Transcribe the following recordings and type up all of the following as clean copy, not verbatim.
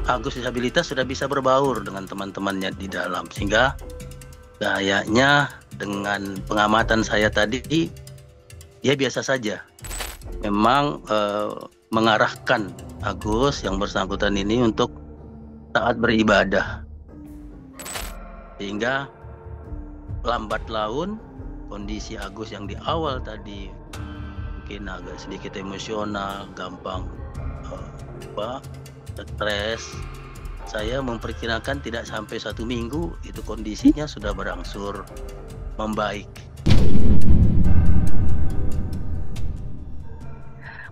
Agus disabilitas sudah bisa berbaur dengan teman-temannya di dalam, sehingga kayaknya dengan pengamatan saya tadi dia biasa saja. Memang mengarahkan Agus yang bersangkutan ini untuk taat beribadah, sehingga lambat laun kondisi Agus yang di awal tadi mungkin agak sedikit emosional, gampang apa, stres. Saya memperkirakan tidak sampai 1 minggu itu kondisinya sudah berangsur membaik.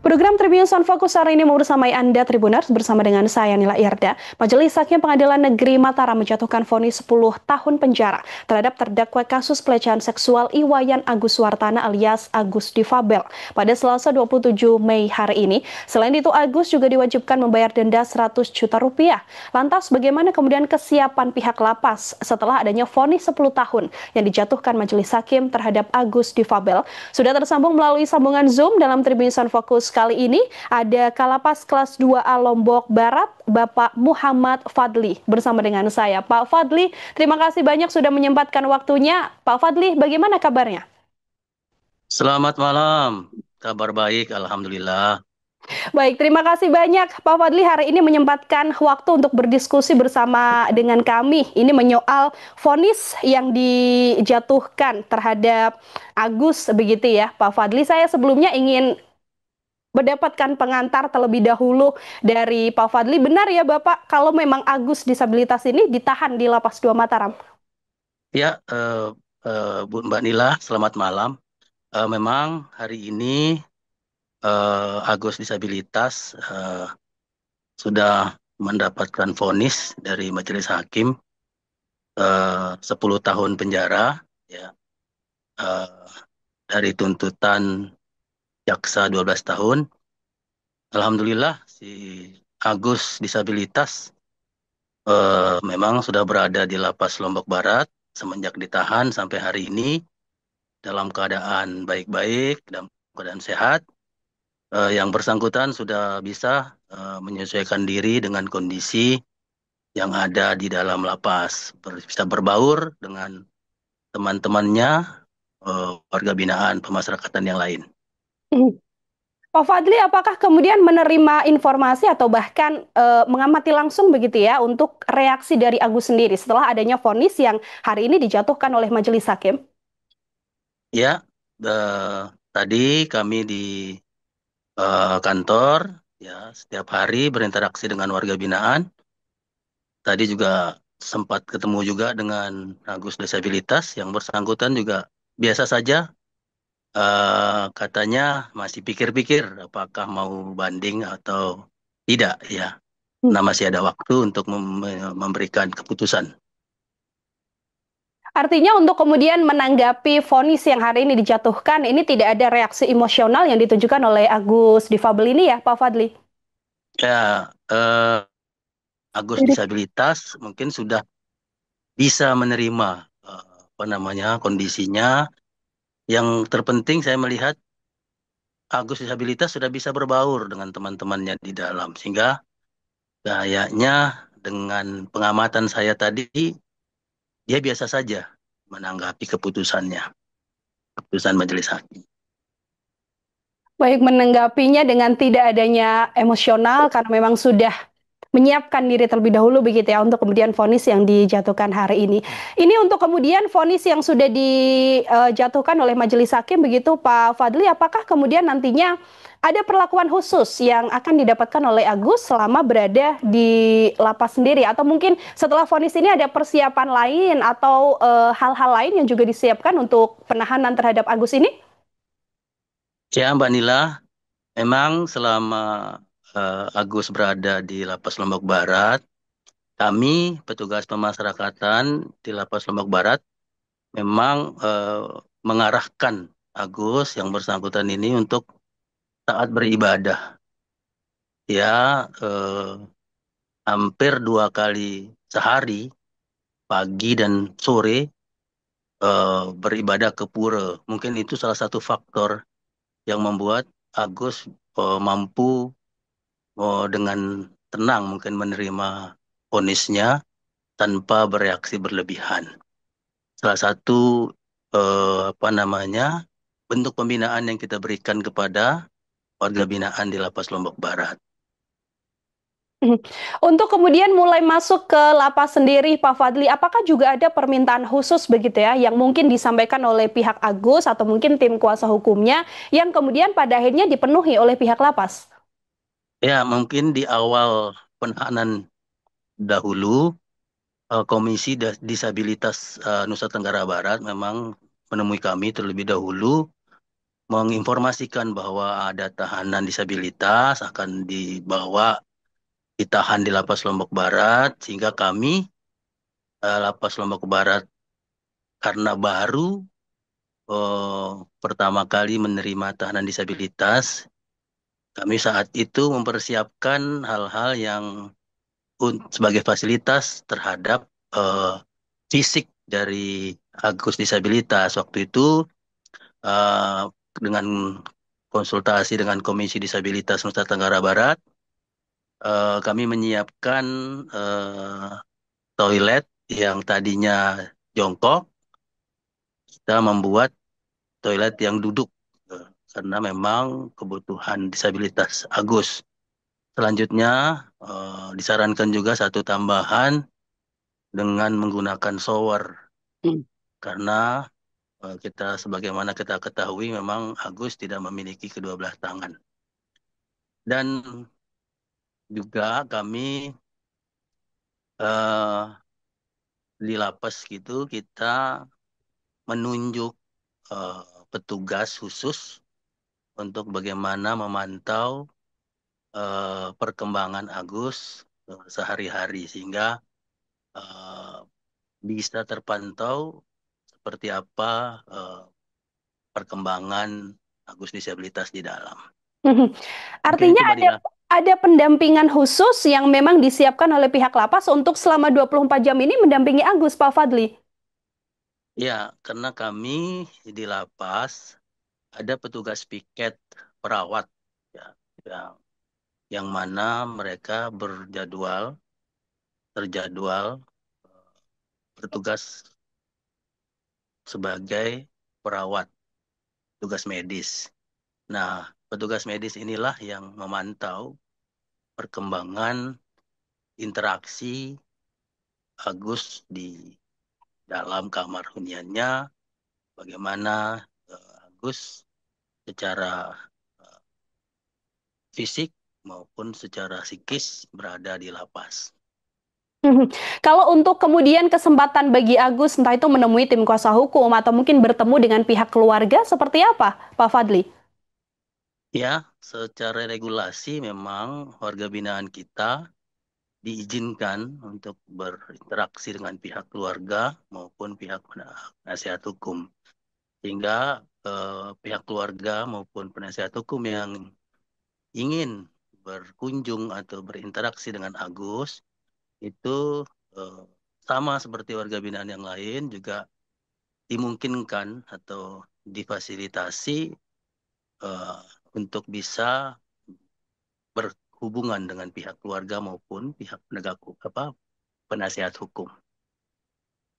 Program Tribun Sound Fokus hari ini mau bersamai Anda Tribuners bersama dengan saya Nila Irda. Majelis Hakim Pengadilan Negeri Mataram menjatuhkan vonis 10 tahun penjara terhadap terdakwa kasus pelecehan seksual Iwayan Agus Wartana alias Agus Difabel pada Selasa 27 Mei hari ini. Selain itu Agus juga diwajibkan membayar denda 100 juta rupiah. Lantas bagaimana kemudian kesiapan pihak lapas setelah adanya vonis 10 tahun yang dijatuhkan Majelis Hakim terhadap Agus Difabel? Sudah tersambung melalui sambungan Zoom dalam Tribun Sound Fokus kali ini ada Kalapas kelas 2A Lombok Barat, Bapak Muhammad Fadli bersama dengan saya. Pak Fadli, terima kasih banyak sudah menyempatkan waktunya. Pak Fadli, bagaimana kabarnya? Selamat malam, kabar baik, alhamdulillah. Baik, terima kasih banyak Pak Fadli hari ini menyempatkan waktu untuk berdiskusi bersama dengan kami. Ini menyoal vonis yang dijatuhkan terhadap Agus begitu ya Pak Fadli. Saya sebelumnya ingin mendapatkan pengantar terlebih dahulu dari Pak Fadli. Benar ya Bapak, kalau memang Agus disabilitas ini ditahan di Lapas 2 Mataram? Ya, Bu Mbak Nila, selamat malam. Memang hari ini Agus disabilitas sudah mendapatkan vonis dari Majelis Hakim 10 tahun penjara, ya, eh, dari tuntutan jaksa 12 tahun. Alhamdulillah si Agus disabilitas memang sudah berada di Lapas Lombok Barat semenjak ditahan sampai hari ini dalam keadaan baik-baik, dalam keadaan sehat. Yang bersangkutan sudah bisa menyesuaikan diri dengan kondisi yang ada di dalam lapas, bisa berbaur dengan teman-temannya, warga binaan pemasyarakatan yang lain. Pak Fadli, apakah kemudian menerima informasi atau bahkan mengamati langsung begitu ya untuk reaksi dari Agus sendiri setelah adanya vonis yang hari ini dijatuhkan oleh Majelis Hakim? Ya, tadi kami di kantor ya setiap hari berinteraksi dengan warga binaan. Tadi juga sempat ketemu juga dengan Agus disabilitas yang bersangkutan juga biasa saja. Katanya masih pikir-pikir apakah mau banding atau tidak ya. Nah, masih ada waktu untuk memberikan keputusan. Artinya untuk kemudian menanggapi vonis yang hari ini dijatuhkan, ini tidak ada reaksi emosional yang ditunjukkan oleh Agus Difabel ini ya, Pak Fadli? Ya, Agus disabilitas mungkin sudah bisa menerima apa namanya kondisinya. Yang terpenting saya melihat Agus disabilitas sudah bisa berbaur dengan teman-temannya di dalam, sehingga kayaknya dengan pengamatan saya tadi dia biasa saja menanggapi keputusannya, keputusan majelis hakim. Baik, menanggapinya dengan tidak adanya emosional karena memang sudah menyiapkan diri terlebih dahulu begitu ya untuk kemudian vonis yang dijatuhkan hari ini. Ini untuk kemudian vonis yang sudah dijatuhkan oleh Majelis Hakim begitu Pak Fadli, apakah kemudian nantinya ada perlakuan khusus yang akan didapatkan oleh Agus selama berada di lapas sendiri atau mungkin setelah vonis ini ada persiapan lain atau hal-hal lain yang juga disiapkan untuk penahanan terhadap Agus ini? Ya, Mbak Nila, memang selama Agus berada di Lapas Lombok Barat, kami petugas pemasyarakatan di Lapas Lombok Barat memang mengarahkan Agus yang bersangkutan ini untuk taat beribadah. Ya, hampir 2 kali sehari, pagi dan sore, beribadah ke pura. Mungkin itu salah satu faktor yang membuat Agus mampu dengan tenang mungkin menerima vonisnya tanpa bereaksi berlebihan. Salah satu apa namanya bentuk pembinaan yang kita berikan kepada warga binaan di Lapas Lombok Barat. Mhm. Untuk kemudian mulai masuk ke lapas sendiri, Pak Fadli, apakah juga ada permintaan khusus begitu ya, yang mungkin disampaikan oleh pihak Agus atau mungkin tim kuasa hukumnya, yang kemudian pada akhirnya dipenuhi oleh pihak lapas? Ya, mungkin di awal penahanan dahulu, Komisi Disabilitas Nusa Tenggara Barat memang menemui kami terlebih dahulu menginformasikan bahwa ada tahanan disabilitas akan dibawa ditahan di Lapas Lombok Barat sehingga kami Lapas Lombok Barat karena baru eh, pertama kali menerima tahanan disabilitas, kami saat itu mempersiapkan hal-hal yang sebagai fasilitas terhadap eh, fisik dari Agus disabilitas. Waktu itu eh, dengan konsultasi dengan Komisi Disabilitas Nusa Tenggara Barat, kami menyiapkan eh, toilet yang tadinya jongkok, kita membuat toilet yang duduk karena memang kebutuhan disabilitas Agus. Selanjutnya disarankan juga satu tambahan dengan menggunakan shower. Karena kita sebagaimana kita ketahui memang Agus tidak memiliki kedua belah tangan. Dan juga kami eh, di lapas gitu kita menunjuk eh, petugas khusus untuk bagaimana memantau perkembangan Agus sehari-hari sehingga eh, bisa terpantau seperti apa eh, perkembangan Agus disabilitas di dalam. Mhm. Mungkin Artinya itu Mbak Dila. ada pendampingan khusus yang memang disiapkan oleh pihak lapas untuk selama 24 jam ini mendampingi Agus, Pak Fadli. Ya, karena kami di lapas ada petugas piket perawat ya, yang yang mana mereka terjadwal bertugas sebagai perawat, tugas medis. Nah, petugas medis inilah yang memantau perkembangan interaksi Agus di dalam kamar huniannya, bagaimana Agus secara eh, fisik maupun secara psikis berada di lapas. Mhm. Kalau untuk kemudian kesempatan bagi Agus, entah itu menemui tim kuasa hukum atau mungkin bertemu dengan pihak keluarga, seperti apa, Pak Fadli? Ya, secara regulasi memang warga binaan kita diizinkan untuk berinteraksi dengan pihak keluarga maupun pihak penasihat hukum. Sehingga pihak keluarga maupun penasihat hukum yang ingin berkunjung atau berinteraksi dengan Agus itu eh, sama seperti warga binaan yang lain juga dimungkinkan atau difasilitasi eh, untuk bisa berhubungan dengan pihak keluarga maupun pihak penegak apa penasihat hukum.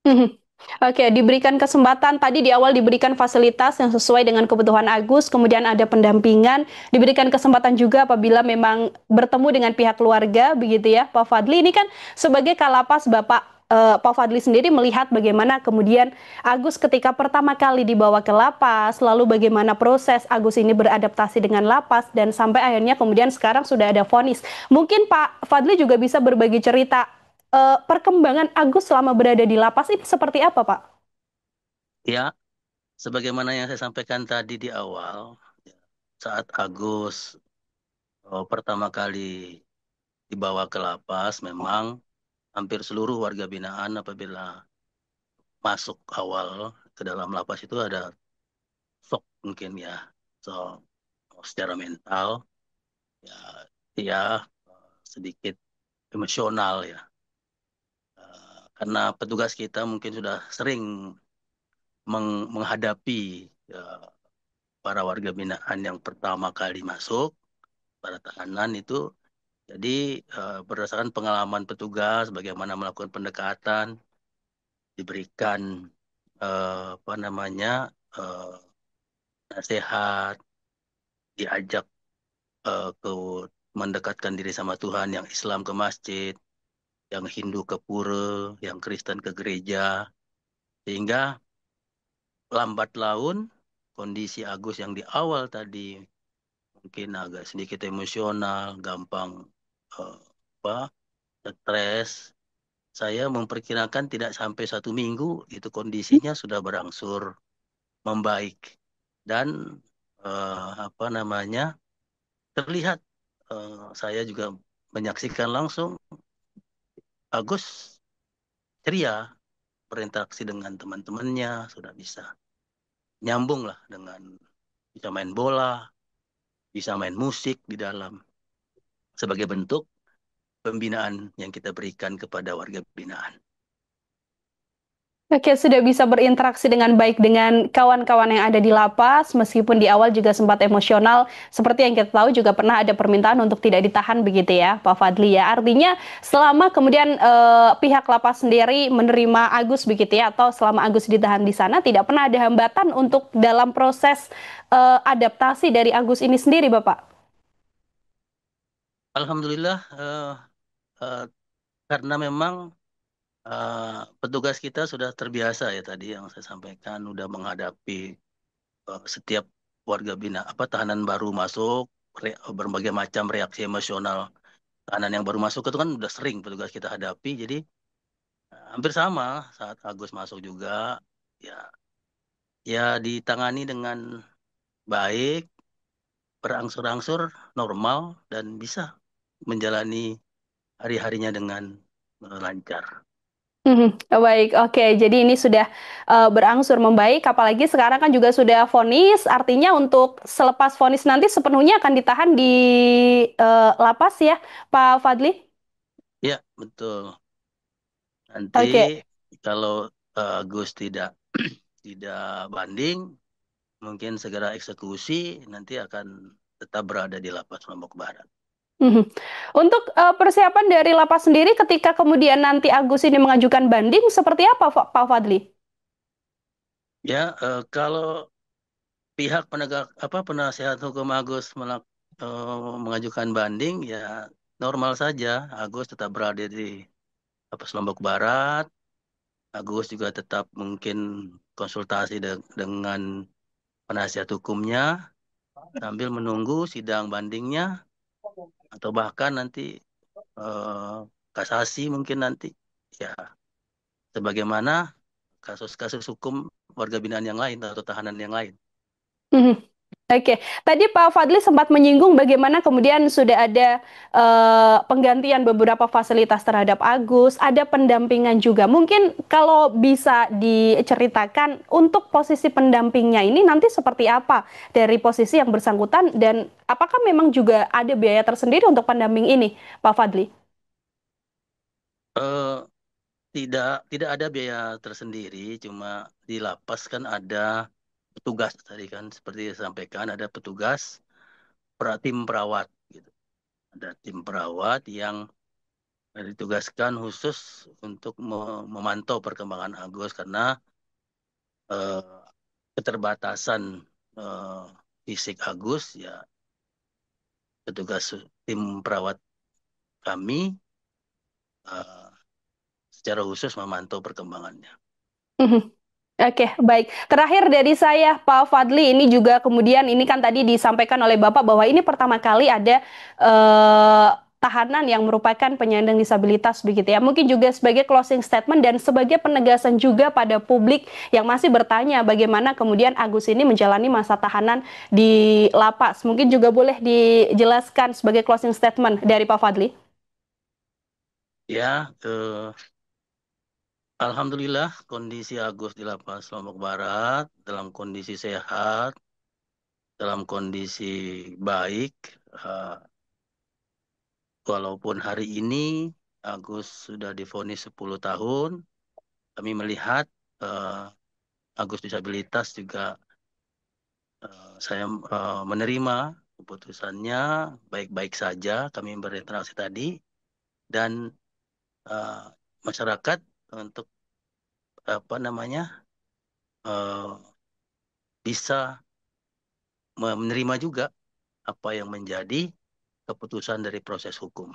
Mhm. Oke, diberikan kesempatan tadi di awal diberikan fasilitas yang sesuai dengan kebutuhan Agus, kemudian ada pendampingan, diberikan kesempatan juga apabila memang bertemu dengan pihak keluarga, begitu ya, Pak Fadli. Ini kan sebagai Kalapas Bapak Pak Fadli sendiri melihat bagaimana kemudian Agus ketika pertama kali dibawa ke lapas, lalu bagaimana proses Agus ini beradaptasi dengan lapas dan sampai akhirnya kemudian sekarang sudah ada vonis. Mungkin Pak Fadli juga bisa berbagi cerita perkembangan Agus selama berada di lapas ini seperti apa, Pak? Ya, sebagaimana yang saya sampaikan tadi di awal, ya, saat Agus pertama kali dibawa ke lapas, memang hampir seluruh warga binaan apabila masuk awal ke dalam lapas itu ada shock mungkin ya, so secara mental ya, ya sedikit emosional ya. Karena petugas kita mungkin sudah sering menghadapi para warga binaan yang pertama kali masuk, para tahanan itu Jadi berdasarkan pengalaman petugas, bagaimana melakukan pendekatan, diberikan apa namanya eh, nasihat, diajak ke mendekatkan diri sama Tuhan, yang Islam ke masjid, yang Hindu ke pura, yang Kristen ke gereja, sehingga lambat laun kondisi Agus yang di awal tadi mungkin agak sedikit emosional, gampang eh, apa stres. Saya memperkirakan tidak sampai 1 minggu itu kondisinya sudah berangsur membaik dan apa namanya terlihat saya juga menyaksikan langsung Agus ceria berinteraksi dengan teman-temannya sudah bisa nyambung lah dengan bisa main bola, bisa main musik di dalam sebagai bentuk pembinaan yang kita berikan kepada warga binaan. Oke, sudah bisa berinteraksi dengan baik dengan kawan-kawan yang ada di lapas, meskipun di awal juga sempat emosional. Seperti yang kita tahu juga pernah ada permintaan untuk tidak ditahan begitu ya, Pak Fadli ya. Artinya selama kemudian pihak lapas sendiri menerima Agus begitu ya, atau selama Agus ditahan di sana, tidak pernah ada hambatan untuk dalam proses adaptasi dari Agus ini sendiri, Bapak. Alhamdulillah eh, karena memang petugas kita sudah terbiasa ya tadi yang saya sampaikan udah menghadapi setiap warga bina apa tahanan baru masuk berbagai macam reaksi emosional tahanan yang baru masuk itu kan udah sering petugas kita hadapi jadi hampir sama saat Agus masuk juga ya ya ditangani dengan baik berangsur-angsur normal dan bisa menjalani hari-harinya dengan lancar. Mhm, baik, oke. Jadi ini sudah berangsur membaik, apalagi sekarang kan juga sudah vonis, artinya untuk selepas vonis nanti sepenuhnya akan ditahan di lapas ya, Pak Fadli? Ya, betul. Nanti Oke. kalau Agus tidak banding, mungkin segera eksekusi, nanti akan tetap berada di lapas Lombok Barat. Mhm. Untuk persiapan dari lapas sendiri ketika kemudian nanti Agus ini mengajukan banding, seperti apa, Pak Fadli? Ya, kalau pihak penegak apa penasihat hukum Agus mengajukan banding, ya normal saja. Agus tetap berada di lapas Lombok Barat. Agus juga tetap mungkin konsultasi dengan penasihat hukumnya sambil menunggu sidang bandingnya atau bahkan nanti eh, kasasi mungkin nanti ya sebagaimana kasus-kasus hukum warga binaan yang lain atau tahanan yang lain. Mhm. Oke, tadi Pak Fadli sempat menyinggung bagaimana kemudian sudah ada penggantian beberapa fasilitas terhadap Agus, ada pendampingan juga. Mungkin kalau bisa diceritakan untuk posisi pendampingnya ini nanti seperti apa dari posisi yang bersangkutan dan apakah memang juga ada biaya tersendiri untuk pendamping ini, Pak Fadli? Eh, tidak tidak ada biaya tersendiri, cuma di lapas kan ada petugas tadi kan seperti disampaikan ada petugas tim perawat gitu. Ada tim perawat yang ditugaskan khusus untuk memantau perkembangan Agus karena eh, keterbatasan eh, fisik Agus ya petugas tim perawat kami eh, secara khusus memantau perkembangannya. Mhm. Oke, baik. Terakhir dari saya, Pak Fadli, ini juga kemudian ini kan tadi disampaikan oleh Bapak bahwa ini pertama kali ada eh, tahanan yang merupakan penyandang disabilitas begitu ya. Mungkin juga sebagai closing statement dan sebagai penegasan juga pada publik yang masih bertanya bagaimana kemudian Agus ini menjalani masa tahanan di lapas. Mungkin juga boleh dijelaskan sebagai closing statement dari Pak Fadli. Ya, alhamdulillah kondisi Agus di Lapas Lombok Barat dalam kondisi sehat, dalam kondisi baik. Eh, Walaupun hari ini Agus sudah divonis 10 tahun, kami melihat eh, Agus disabilitas juga saya menerima keputusannya baik-baik saja, kami berinteraksi tadi, dan eh, masyarakat untuk apa namanya bisa menerima juga apa yang menjadi keputusan dari proses hukum.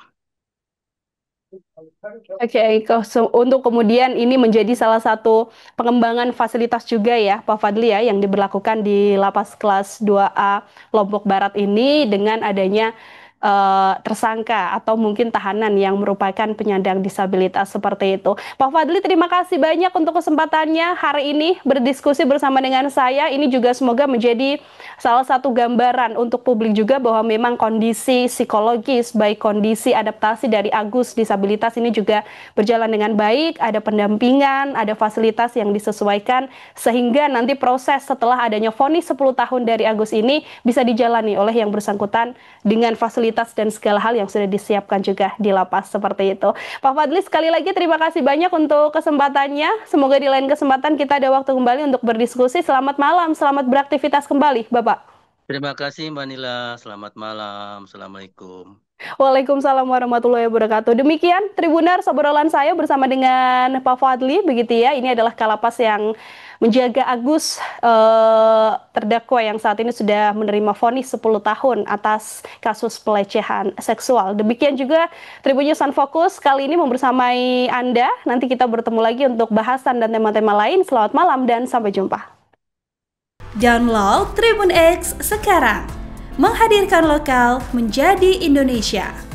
Oke, untuk kemudian ini menjadi salah satu pengembangan fasilitas juga ya, Pak Fadli ya, yang diberlakukan di Lapas Kelas 2A Lombok Barat ini dengan adanya tersangka atau mungkin tahanan yang merupakan penyandang disabilitas seperti itu. Pak Fadli, terima kasih banyak untuk kesempatannya hari ini berdiskusi bersama dengan saya. Ini juga semoga menjadi salah satu gambaran untuk publik juga bahwa memang kondisi psikologis, baik kondisi adaptasi dari Agus disabilitas ini juga berjalan dengan baik, ada pendampingan, ada fasilitas yang disesuaikan, sehingga nanti proses setelah adanya vonis 10 tahun dari Agus ini bisa dijalani oleh yang bersangkutan dengan fasilitas dan segala hal yang sudah disiapkan juga di lapas seperti itu. Pak Fadli, sekali lagi terima kasih banyak untuk kesempatannya. Semoga di lain kesempatan kita ada waktu kembali untuk berdiskusi. Selamat malam, selamat beraktivitas kembali, Bapak. Terima kasih Mbak Nila, selamat malam, Assalamualaikum. Waalaikumsalam warahmatullahi wabarakatuh. Demikian Tribuners obrolan saya bersama dengan Pak Fadli begitu ya. Ini adalah Kalapas yang menjaga Agus terdakwa yang saat ini sudah menerima vonis 10 tahun atas kasus pelecehan seksual. Demikian juga Tribunnews Fokus kali ini membersamai Anda. Nanti kita bertemu lagi untuk bahasan dan tema-tema lain. Selamat malam dan sampai jumpa. Download Tribun X sekarang. Menghadirkan lokal menjadi Indonesia.